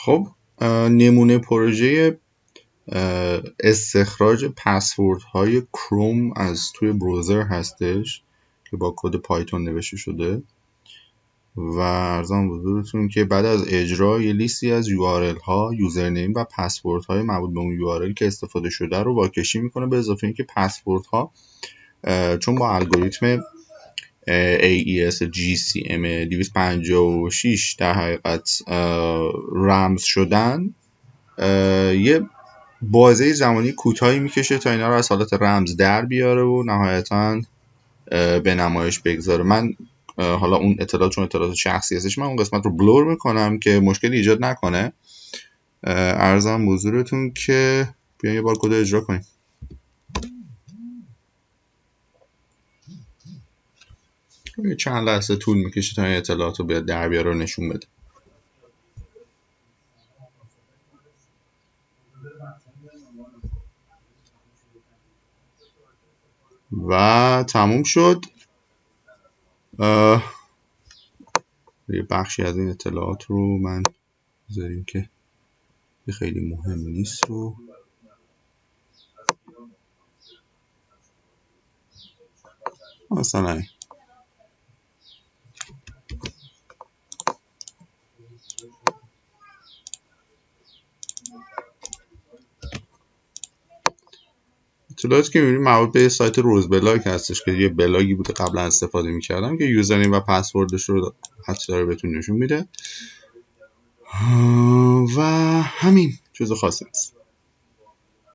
خب نمونه پروژه استخراج پسوردهای کروم از توی بروزر هستش که با کد پایتون نوشته شده و عرضم حضورتون که بعد از اجرا یه لیستی از URL ها، یوزرنیم و پسورد های مربوط به اون URL که استفاده شده رو واکشی میکنه، به اضافه اینکه پسورد ها چون با الگوریتم AES GCM 256 در حقیقت رمز شدن، یه بازه زمانی کوتاهی میکشه تا اینا رو از حالت رمز در بیاره و نهایتاً به نمایش بگذاره. من حالا اون اطلاعات چون اطلاعات شخصی هستش، من اون قسمت رو بلور میکنم که مشکلی ایجاد نکنه. عرضم حضورتون که بیاین یه بار کد اجرا کنیم. چند لحظه طول میکشه تا این اطلاعات رو بیاد در بیاره و نشون بده. و تموم شد. یه بخشی از این اطلاعات رو من بذاریم که خیلی مهم نیست رو مثلا اطلاعاتی که می‌بینیم مربوط به سایت روز بلاگ هستش که یه بلاگی بوده قبلا استفاده می‌کردم که یوزرنیم و پسوردش رو حتی داره بهتون نشون میده و همین، چیز خاصی نیست.